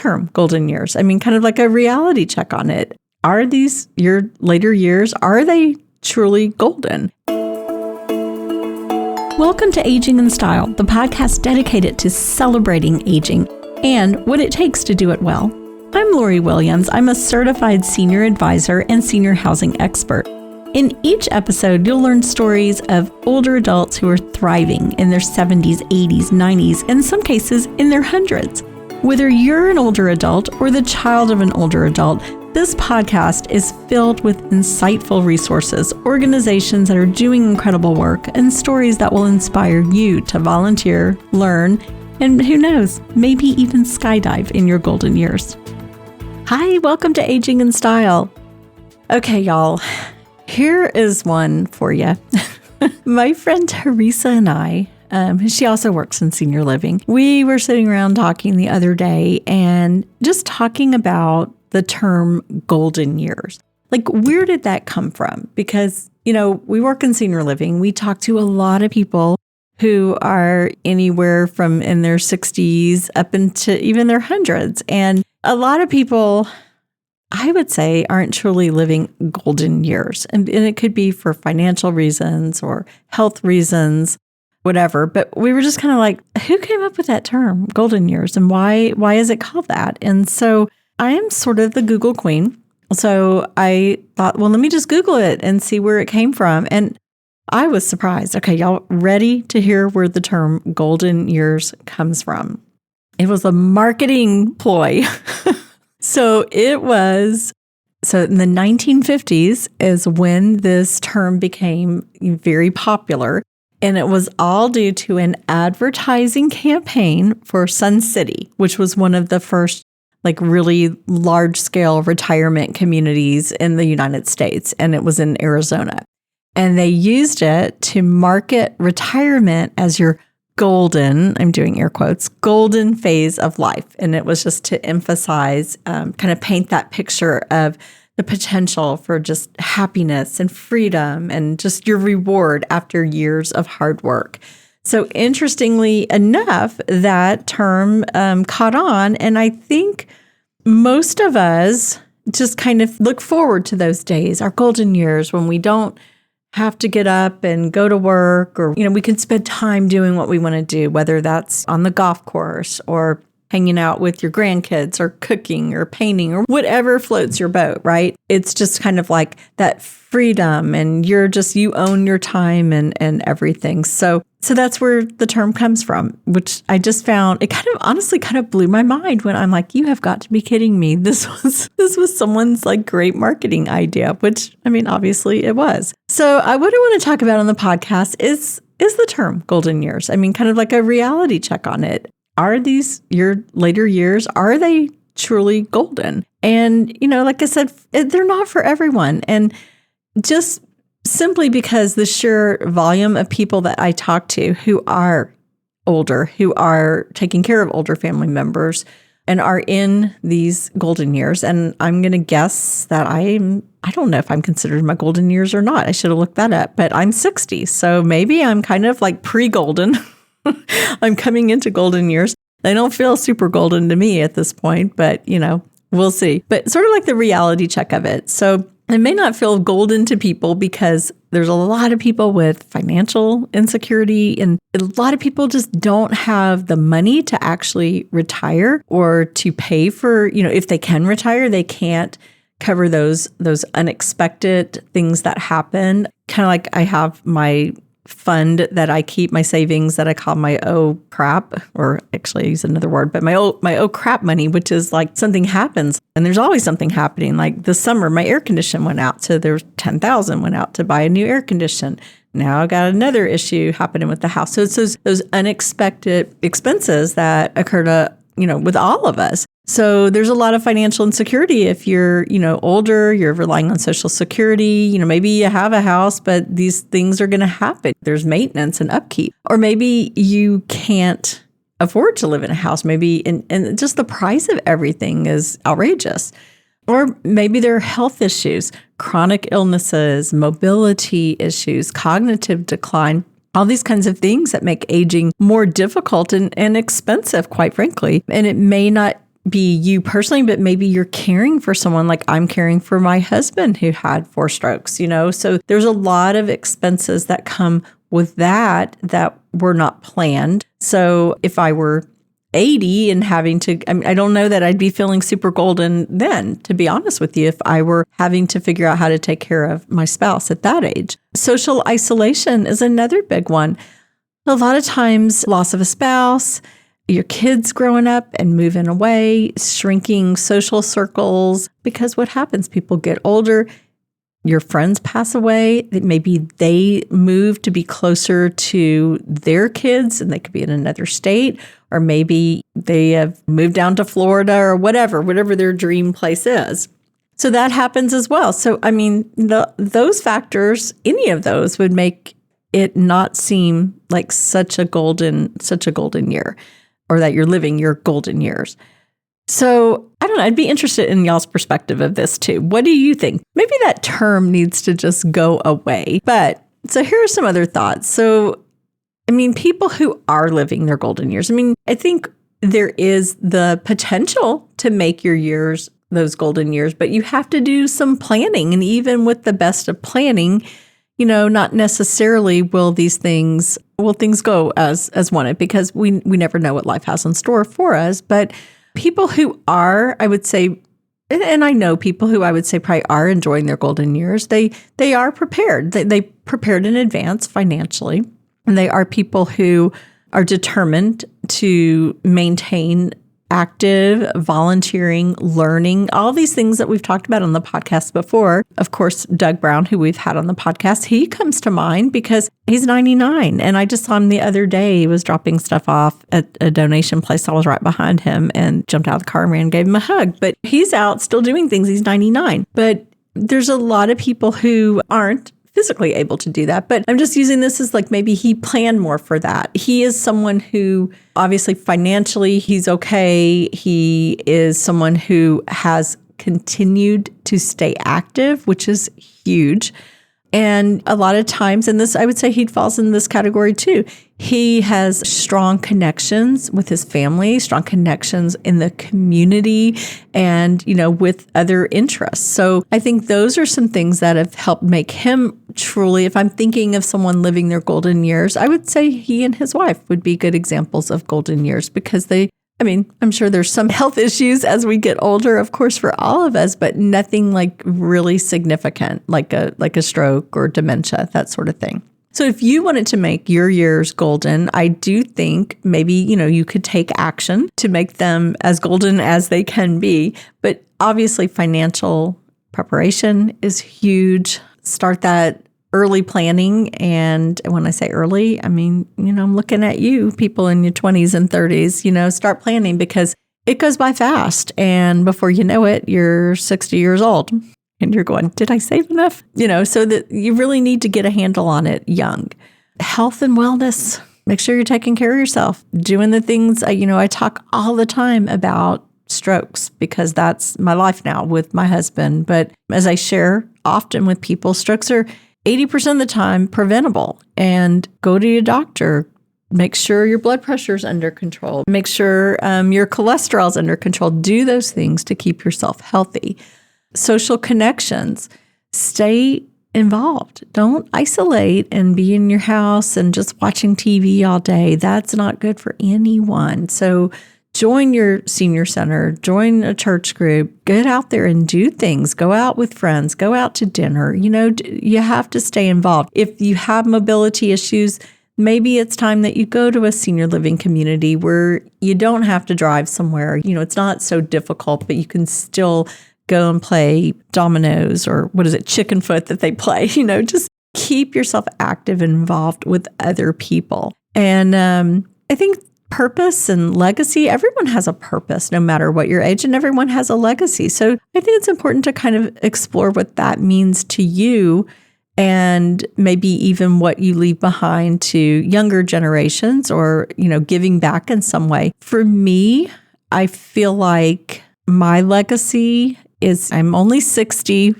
term golden years? I mean, kind of like a reality check on it. Are these your later years, are they truly golden? Welcome to Aging in Style, the podcast dedicated to celebrating aging and what it takes to do it well. I'm Lori Williams. I'm a certified senior advisor and senior housing expert. In each episode, you'll learn stories of older adults who are thriving in their 70s, 80s, 90s, and in some cases in their hundreds. Whether you're an older adult or the child of an older adult, this podcast is filled with insightful resources, organizations that are doing incredible work, and stories that will inspire you to volunteer, learn, and who knows, maybe even skydive in your golden years. Hi, welcome to Aging in Style. Okay, y'all. Here is one for you. My friend Teresa and I, she also works in senior living. We were sitting around talking the other day and just talking about the term golden years. Like, where did that come from? Because, we work in senior living. We talk to a lot of people who are anywhere from in their 60s up into even their hundreds. And a lot of people, I would say, aren't truly living golden years. And it could be for financial reasons or health reasons, whatever. But we were just kind of like, who came up with that term, golden years? And why is it called that? And so I am sort of the Google queen. So I thought, well, let me just Google it and see where it came from. And I was surprised. Okay, y'all ready to hear where the term golden years comes from? It was a marketing ploy. So in the 1950s is when this term became very popular, and it was all due to an advertising campaign for Sun City, which was one of the first really large-scale retirement communities in the United States, and it was in Arizona. And they used it to market retirement as your golden, I'm doing air quotes, golden phase of life. And it was just to emphasize, kind of paint that picture of the potential for just happiness and freedom and just your reward after years of hard work. So interestingly enough, that term caught on. And I think most of us just kind of look forward to those days, our golden years, when we don't have to get up and go to work, or, we can spend time doing what we want to do, whether that's on the golf course or hanging out with your grandkids or cooking or painting or whatever floats your boat, right? It's just kind of like that freedom, and you own your time and everything. So that's where the term comes from, which I just found, it honestly blew my mind when I'm like, you have got to be kidding me. This was someone's great marketing idea, which, obviously it was. So what I want to talk about on the podcast is the term golden years. Kind of like a reality check on it. Are these your later years? Are they truly golden? And, like I said, they're not for everyone. And just simply because the sheer volume of people that I talk to who are older, who are taking care of older family members and are in these golden years. And I'm going to guess that I don't know if I'm considered in my golden years or not. I should have looked that up, but I'm 60. So maybe I'm kind of like pre-golden. I'm coming into golden years. They don't feel super golden to me at this point, but we'll see. But sort of like the reality check of it. So it may not feel golden to people because there's a lot of people with financial insecurity, and a lot of people just don't have the money to actually retire or to pay for, if they can retire, they can't cover those unexpected things that happen. Kind of like I have my fund that I keep, my savings that I call my oh crap, or actually I use another word, but my oh crap money, which is like something happens and there's always something happening. Like this summer, my air condition went out, so there's $10,000 went out to buy a new air condition. Now I got another issue happening with the house. So it's those unexpected expenses that occur to, with all of us. So there's a lot of financial insecurity if you're, older, you're relying on Social Security, maybe you have a house, but these things are going to happen. There's maintenance and upkeep. Or maybe you can't afford to live in a house. Maybe, and just the price of everything is outrageous. Or maybe there are health issues, chronic illnesses, mobility issues, cognitive decline. All these kinds of things that make aging more difficult and expensive, quite frankly. And it may not be you personally, but maybe you're caring for someone. Like I'm caring for my husband who had 4 strokes, So there's a lot of expenses that come with that were not planned. So if I were 80 and having to, I don't know that I'd be feeling super golden then, to be honest with you, if I were having to figure out how to take care of my spouse at that age. Social isolation is another big one. A lot of times, loss of a spouse, your kids growing up and moving away, shrinking social circles, because what happens? People get older. Your friends pass away. Maybe they move to be closer to their kids and they could be in another state, or maybe they have moved down to Florida or whatever their dream place is. So that happens as well. So, those factors, any of those would make it not seem like such a golden year, or that you're living your golden years. So I don't know, I'd be interested in y'all's perspective of this too. What do you think? Maybe that term needs to just go away. But so here are some other thoughts. So, people who are living their golden years, I think there is the potential to make your years those golden years, but you have to do some planning. And even with the best of planning, not necessarily will things go as wanted, because we never know what life has in store for us. But people who are, I would say, and I know people who I would say probably are enjoying their golden years, they are prepared. They prepared in advance financially. And they are people who are determined to maintain active, volunteering, learning, all these things that we've talked about on the podcast before. Of course, Doug Brown, who we've had on the podcast, he comes to mind because he's 99. And I just saw him the other day. He was dropping stuff off at a donation place. I was right behind him and jumped out of the car and ran and gave him a hug. But he's out still doing things. He's 99. But there's a lot of people who aren't physically able to do that. But I'm just using this as like maybe he planned more for that. He is someone who obviously financially he's okay. He is someone who has continued to stay active, which is huge. And a lot of times, and this, I would say he falls in this category too. He has strong connections with his family, strong connections in the community, and, with other interests. So I think those are some things that have helped make him truly, if I'm thinking of someone living their golden years, I would say he and his wife would be good examples of golden years, because I'm sure there's some health issues as we get older, of course, for all of us, but nothing like really significant, like a stroke or dementia, that sort of thing. So if you wanted to make your years golden, I do think maybe, you could take action to make them as golden as they can be. But obviously, financial preparation is huge. Start that early planning. And when I say early, I'm looking at you, people in your 20s and 30s, start planning, because it goes by fast. And before you know it, you're 60 years old and you're going, did I save enough? So that you really need to get a handle on it young. Health and wellness, make sure you're taking care of yourself, doing the things, I talk all the time about strokes because that's my life now with my husband. But as I share often with people, strokes are 80% of the time preventable, and go to your doctor. Make sure your blood pressure is under control. Make sure your cholesterol is under control. Do those things to keep yourself healthy. Social connections. Stay involved. Don't isolate and be in your house and just watching TV all day. That's not good for anyone. So join your senior center, join a church group, get out there and do things, go out with friends, go out to dinner. You have to stay involved. If you have mobility issues, maybe it's time that you go to a senior living community where you don't have to drive somewhere. It's not so difficult, but you can still go and play dominoes, or chicken foot that they play. Just keep yourself active and involved with other people. And I think purpose and legacy, everyone has a purpose no matter what your age, and everyone has a legacy. So I think it's important to kind of explore what that means to you, and maybe even what you leave behind to younger generations, or, giving back in some way. For me, I feel like my legacy is I'm only 60.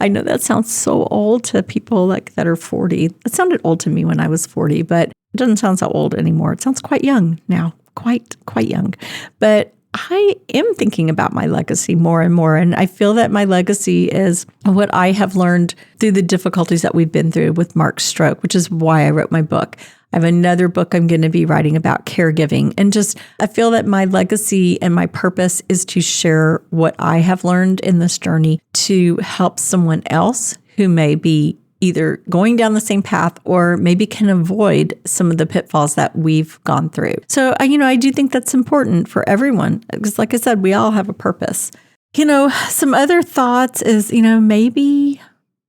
I know that sounds so old to people that are 40. It sounded old to me when I was 40, but it doesn't sound so old anymore. It sounds quite young now, quite young. But I am thinking about my legacy more and more. And I feel that my legacy is what I have learned through the difficulties that we've been through with Mark's stroke, which is why I wrote my book. I have another book I'm going to be writing about caregiving. And just, I feel that my legacy and my purpose is to share what I have learned in this journey to help someone else who may be either going down the same path or maybe can avoid some of the pitfalls that we've gone through. So, I do think that's important for everyone because, like I said, we all have a purpose. Some other thoughts is, maybe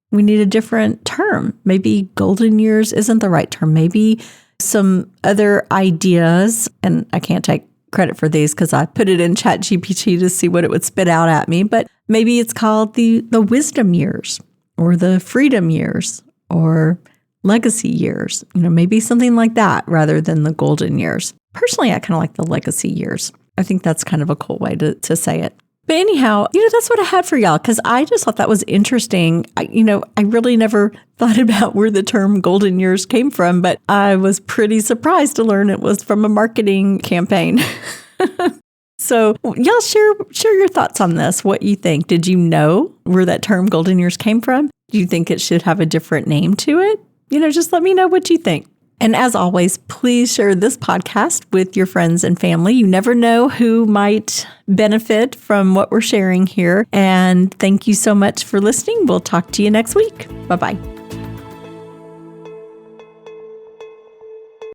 we need a different term. Maybe golden years isn't the right term. Maybe some other ideas, and I can't take credit for these because I put it in ChatGPT to see what it would spit out at me, but maybe it's called the wisdom years, or the freedom years, or legacy years, maybe something like that rather than the golden years. Personally, I kind of like the legacy years. I think that's kind of a cool way to say it. But anyhow, that's what I had for y'all because I just thought that was interesting. I really never thought about where the term golden years came from, but I was pretty surprised to learn it was from a marketing campaign. So y'all share your thoughts on this, what you think. Did you know where that term golden years came from? Do you think it should have a different name to it? Just let me know what you think. And as always, please share this podcast with your friends and family. You never know who might benefit from what we're sharing here. And thank you so much for listening. We'll talk to you next week. Bye-bye.